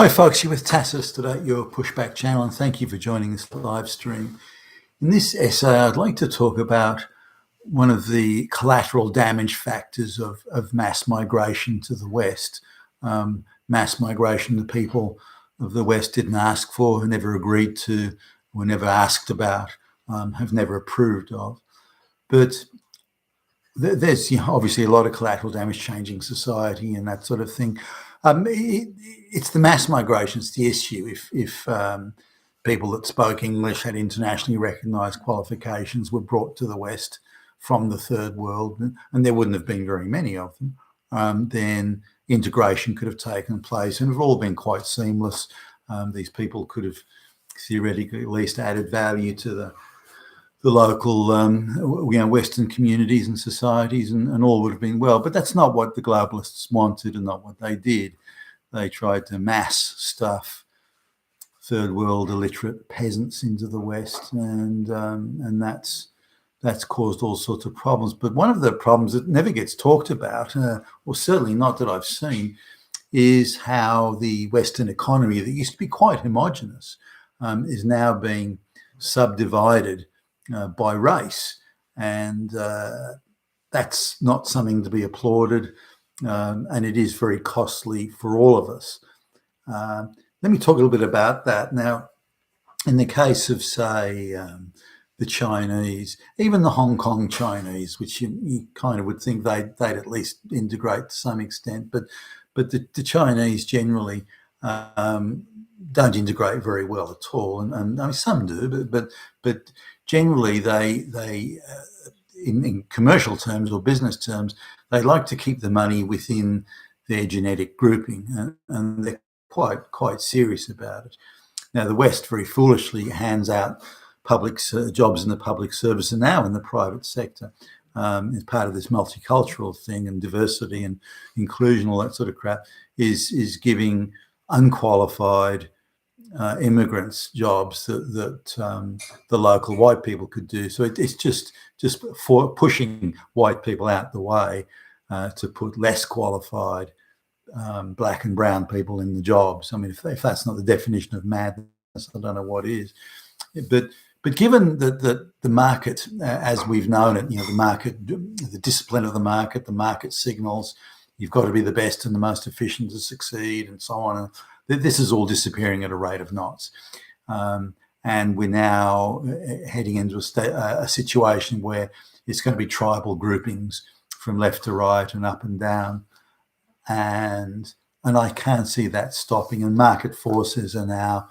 Hi folks, you're with Tacitus today, your pushback channel, and thank you for joining this live stream. In this essay, I'd like to talk about one of the collateral damage factors of mass migration to the West. Mass migration the people of the West didn't ask for, never agreed to, were never asked about, have never approved of. But there's obviously a lot of collateral damage, changing society and that sort of thing. It's the mass migration, it's the issue. If people that spoke English, had internationally recognised qualifications, were brought to the West from the third world, and there wouldn't have been very many of them, then integration could have taken place, and it would all been quite seamless. These people could have theoretically at least added value to the local Western communities and societies, and all would have been well. But that's not what the globalists wanted and not what they did. They tried to mass stuff third world illiterate peasants into the West, and that's caused all sorts of problems. But one of the problems that never gets talked about, or certainly not that I've seen, is how the Western economy that used to be quite homogenous is now being subdivided by race, and that's not something to be applauded, and it is very costly for all of us. Let me talk a little bit about that. Now, in the case of, say, the Chinese, even the Hong Kong Chinese, which you kind of would think they'd at least integrate to some extent, but the Chinese generally don't integrate very well at all, and I mean, some do, but generally they in commercial terms or business terms, they like to keep the money within their genetic grouping, and they're quite serious about it. Now, the West very foolishly hands out public jobs in the public service and now in the private sector as part of this multicultural thing, and diversity and inclusion, all that sort of crap, is giving unqualified immigrants jobs that the local white people could do. So it's just for pushing white people out the way to put less qualified black and brown people in the jobs. I mean, if that's not the definition of madness, I don't know what is. But given that the market, as we've known it, the market, the discipline of the market signals, you've got to be the best and the most efficient to succeed, and so on. And this is all disappearing at a rate of knots. And we're now heading into a situation where it's going to be tribal groupings from left to right and up and down. And I can't see that stopping. And market forces are now,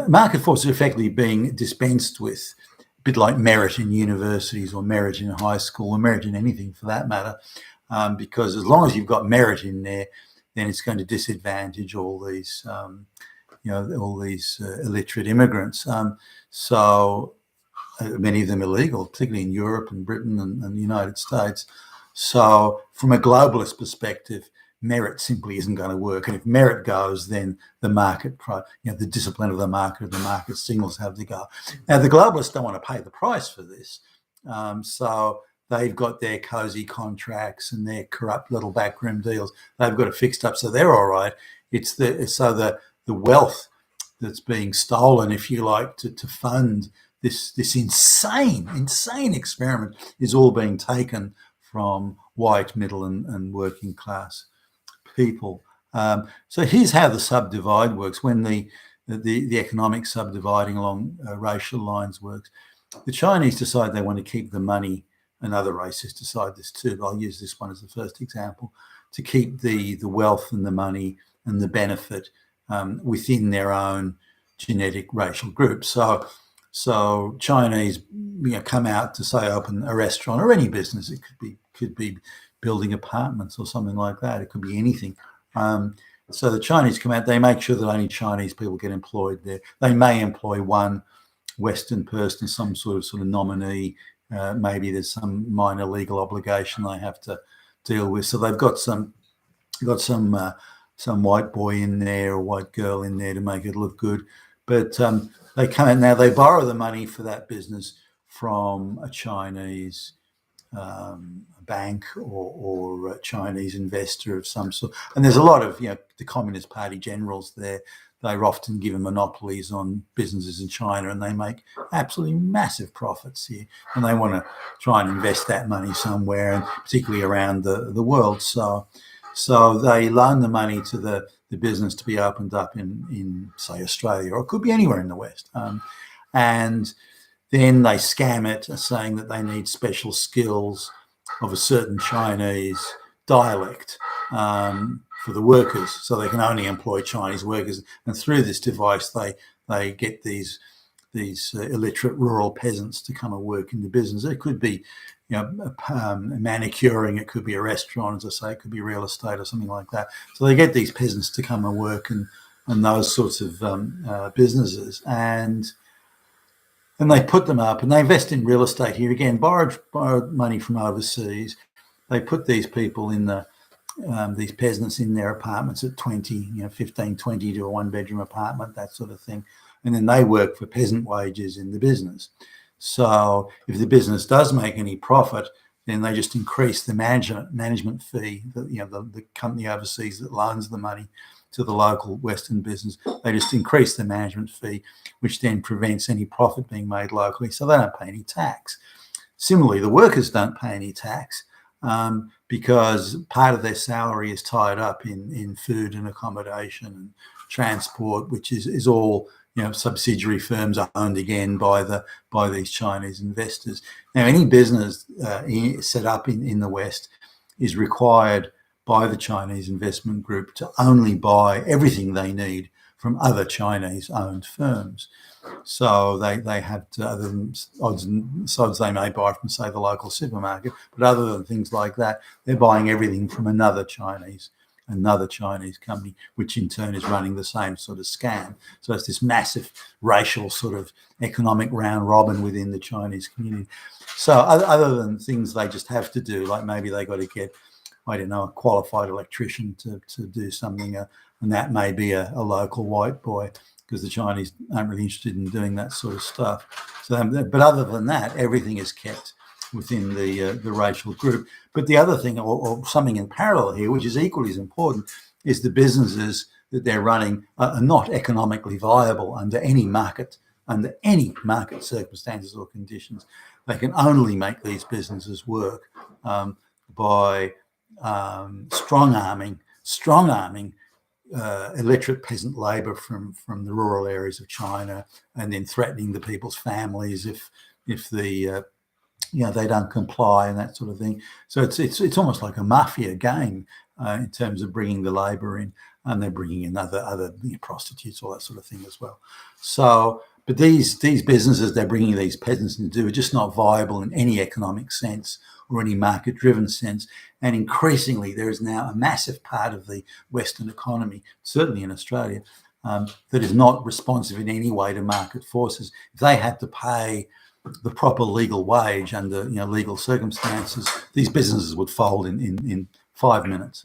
market forces are effectively being dispensed with, a bit like merit in universities or merit in high school or merit in anything for that matter, because as long as you've got merit in there, then it's going to disadvantage all these, illiterate immigrants. So many of them illegal, particularly in Europe and Britain and the United States. So from a globalist perspective, merit simply isn't going to work. And if merit goes, then the market, the discipline of the market signals have to go. Now, the globalists don't want to pay the price for this. So they've got their cozy contracts and their corrupt little backroom deals. They've got it fixed up, so they're all right. It's the wealth that's being stolen, if you like, to fund this insane experiment is all being taken from white, middle, and working class people. So here's how the subdivide works. When the economic subdividing along racial lines works, the Chinese decide they want to keep the money, and other races decide this too, but I'll use this one as the first example, to keep the wealth and the money and the benefit within their own genetic racial group. So Chinese come out to, say, open a restaurant or any business. It could be building apartments or something like that. It could be anything. So the Chinese come out, they make sure that only Chinese people get employed there. They may employ one Western person, some sort of nominee. Maybe there's some minor legal obligation they have to deal with. So they've got some white boy in there or white girl in there to make it look good. But they come out now, they borrow the money for that business from a Chinese bank or a Chinese investor of some sort. And there's a lot of, the Communist Party generals there. They often given monopolies on businesses in China, and they make absolutely massive profits here. And they want to try and invest that money somewhere, and particularly around the world. So they loan the money to the business to be opened up in say Australia, or it could be anywhere in the West. And then they scam it, saying that they need special skills of a certain Chinese dialect for the workers, so they can only employ Chinese workers. And through this device, they get these illiterate rural peasants to come and work in the business. It could be, manicuring. It could be a restaurant, as I say. It could be real estate or something like that. So they get these peasants to come and work and those sorts of businesses, and they put them up, and they invest in real estate here again, borrowed money from overseas. They put these people in these peasants in their apartments at 15, 20 to a one-bedroom apartment, that sort of thing. And then they work for peasant wages in the business. So if the business does make any profit, then they just increase the management fee. The company overseas that loans the money to the local Western business, they just increase the management fee, which then prevents any profit being made locally. So they don't pay any tax. Similarly, the workers don't pay any tax because part of their salary is tied up in food and accommodation and transport, which is all subsidiary firms owned again by these Chinese investors. Now, any business set up in the West is required by the Chinese investment group to only buy everything they need from other Chinese-owned firms. So they have to, other than odds and sods they may buy from, say, the local supermarket, but other than things like that, they're buying everything from another Chinese company, which in turn is running the same sort of scam. So it's this massive racial sort of economic round robin within the Chinese community. So other than things they just have to do, like maybe they got to get, I don't know, a qualified electrician to do something, and that may be a local white boy, because the Chinese aren't really interested in doing that sort of stuff. So, but other than that, everything is kept within the racial group. But the other thing, or something in parallel here, which is equally as important, is the businesses that they're running are not economically viable under any market circumstances or conditions. They can only make these businesses work by strong arming illiterate peasant labour from the rural areas of China, and then threatening the people's families if they don't comply and that sort of thing. So it's almost like a mafia game in terms of bringing the labour in, and they're bringing in other prostitutes, all that sort of thing as well. So, but these businesses they're bringing these peasants in to do are just not viable in any economic sense or any market-driven sense. And increasingly, there is now a massive part of the Western economy, certainly in Australia, that is not responsive in any way to market forces. If they had to pay the proper legal wage under legal circumstances, these businesses would fold in 5 minutes.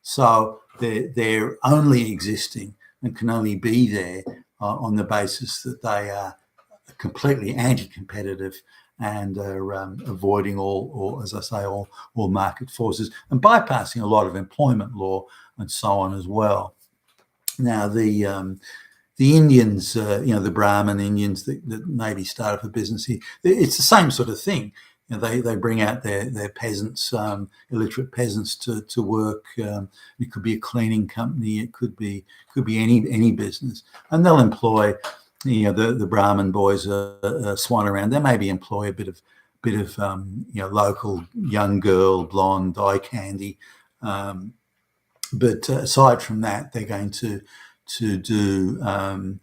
So they're only existing and can only be there on the basis that they are completely anti-competitive and are avoiding all, as I say, all market forces, and bypassing a lot of employment law and so on as well. Now, the Indians, the Brahmin Indians that maybe start up a business here, it's the same sort of thing. They bring out their peasants, illiterate peasants, to work. It could be a cleaning company. It could be any business, and they'll employ. The Brahmin boys swan around. They maybe employ a bit of local young girl, blonde, eye candy. But aside from that, they're going to do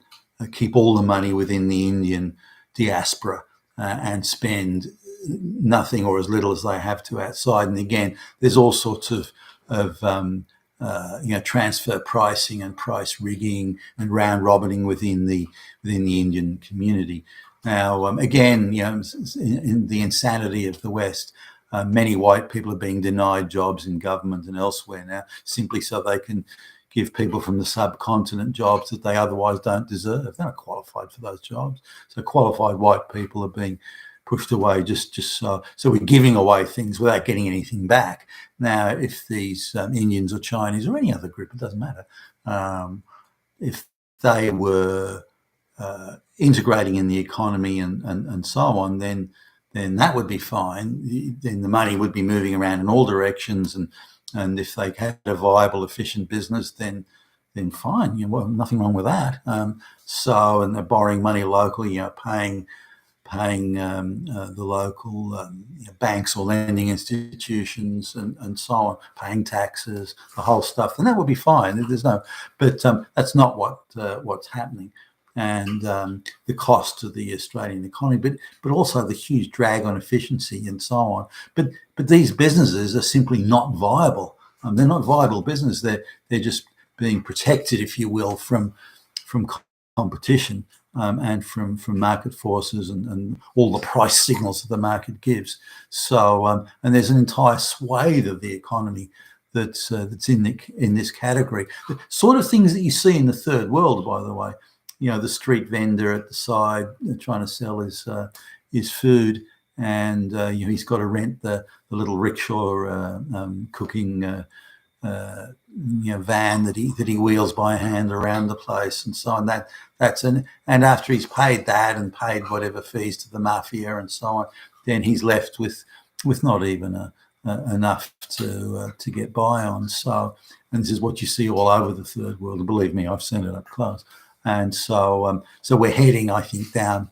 keep all the money within the Indian diaspora and spend nothing or as little as they have to outside. And again, there's all sorts of transfer pricing and price rigging and round robining within the Indian community. Now, again, in the insanity of the West, many white people are being denied jobs in government and elsewhere now, simply so they can give people from the subcontinent jobs that they otherwise don't deserve. They're not qualified for those jobs. So qualified white people are being pushed away just so we're giving away things without getting anything back. Now, if these Indians or Chinese or any other group, it doesn't matter, if they were integrating in the economy and so on, then that would be fine. Then the money would be moving around in all directions, and if they had a viable, efficient business, then fine. Well, nothing wrong with that. And they're borrowing money locally, paying the local banks or lending institutions and so on, paying taxes, the whole stuff, and that would be fine. But that's not what's happening. And the cost of the Australian economy, but also the huge drag on efficiency and so on. But these businesses are simply not viable. They're not viable business. They're just being protected, if you will, from competition and from market forces and all the price signals that the market gives. So and there's an entire swathe of the economy that's in this category. The sort of things that you see in the third world, by the way. The street vendor at the side trying to sell his food, and he's got to rent the little rickshaw cooking van that he wheels by hand around the place, and so on. And after he's paid that and paid whatever fees to the mafia and so on, then he's left with not even enough to get by on. So, and this is what you see all over the third world. And believe me, I've seen it up close. And so we're heading, I think, down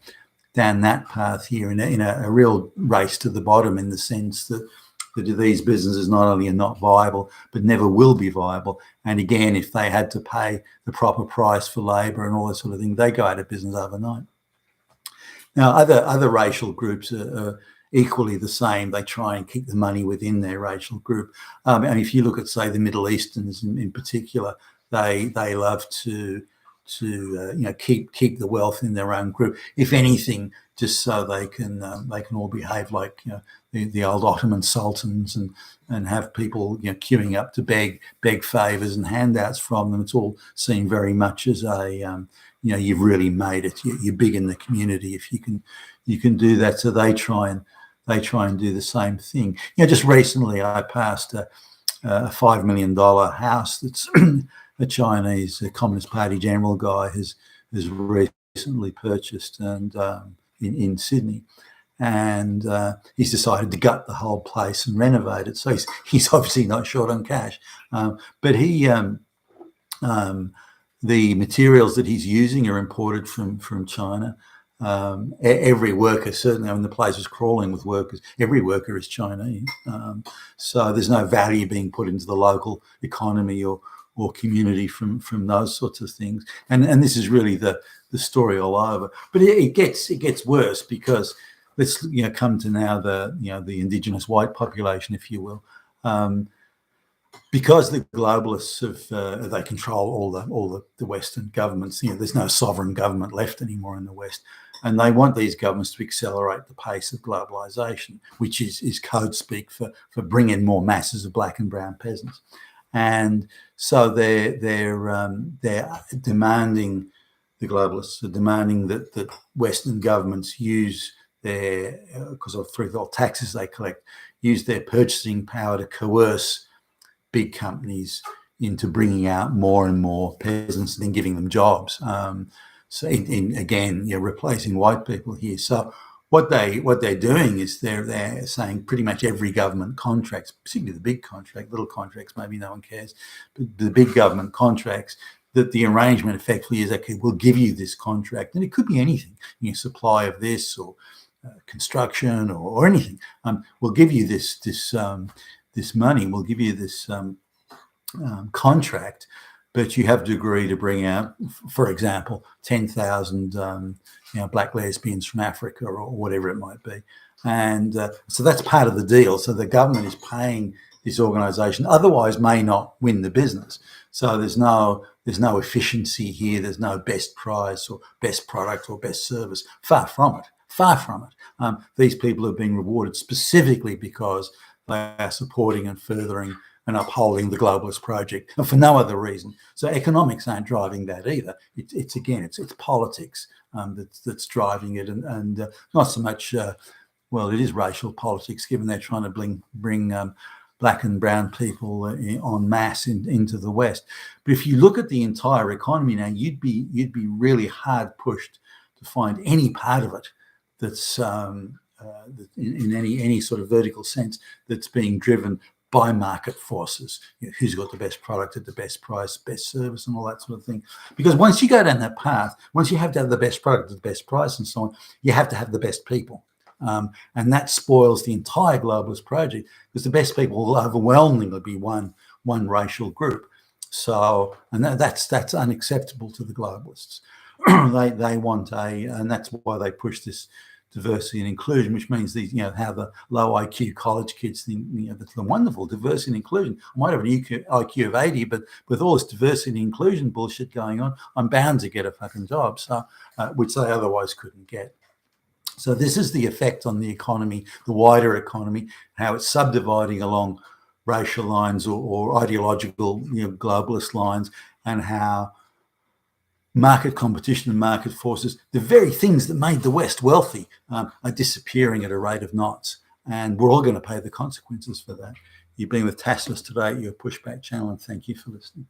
that path here in a real race to the bottom, in the sense that these businesses not only are not viable, but never will be viable. And again, if they had to pay the proper price for labour and all that sort of thing, they go out of business overnight. Now, other racial groups are equally the same. They try and keep the money within their racial group. And if you look at, say, the Middle Easterns in particular, they love to keep the wealth in their own group, if anything, just so they can all behave like the old Ottoman sultans and have people queuing up to beg favors and handouts from them. It's all seen very much as a you've really made it. You're big in the community if you can do that. So they try and do the same thing. Just recently I passed a $5 million house that's a Chinese Communist Party general guy has recently purchased, and in Sydney, and he's decided to gut the whole place and renovate it. So he's obviously not short on cash, but the materials that he's using are imported from China. Every worker, certainly, the place is crawling with workers. Every worker is Chinese, so there's no value being put into the local economy or community from those sorts of things. And this is really the story all over. But it gets worse, because let's come to now the indigenous white population, if you will. Because the globalists they control all the Western governments. There's no sovereign government left anymore in the West, and they want these governments to accelerate the pace of globalization, which is code speak for bringing more masses of black and brown peasants. And so they're demanding, the globalists are demanding that Western governments use their, because of through the taxes they collect, use their purchasing power to coerce big companies into bringing out more and more peasants and then giving them jobs. So again, replacing white people here. So what they're doing is they're saying pretty much every government contract, particularly the big contract, little contracts maybe no one cares, but the big government contracts, that the arrangement effectively is, okay, we'll give you this contract, and it could be anything, supply of this or construction or anything. We'll give you this money, we'll give you this contract, but you have to agree to bring out, for example, 10,000 black lesbians from Africa or whatever it might be. And so that's part of the deal. So the government is paying this organisation, otherwise may not win the business. So there's no efficiency here. There's no best price or best product or best service. Far from it. Far from it. These people are being rewarded specifically because they are supporting and furthering and upholding the globalist project, and for no other reason. So economics aren't driving that either. It's politics that's driving it, and not so much well, it is racial politics, given they're trying to bring black and brown people en masse into the West. But if you look at the entire economy now, you'd be really hard pushed to find any part of it that's in any sort of vertical sense that's being driven by market forces. Who's got the best product at the best price, best service, and all that sort of thing. Because once you go down that path, once you have to have the best product at the best price and so on, you have to have the best people. And that spoils the entire globalist project, because the best people will overwhelmingly be one racial group. So, and that's unacceptable to the globalists. They want and that's why they push this diversity and inclusion, which means these, how the low IQ college kids think, that's the wonderful diversity and inclusion. I might have an IQ of 80, but with all this diversity and inclusion bullshit going on, I'm bound to get a fucking job, so which they otherwise couldn't get. So this is the effect on the economy, the wider economy, how it's subdividing along racial lines or ideological, globalist lines, and how market competition and market forces, the very things that made the West wealthy, are disappearing at a rate of knots. And we're all going to pay the consequences for that. You've been with Tassos today at your Pushback channel, and thank you for listening.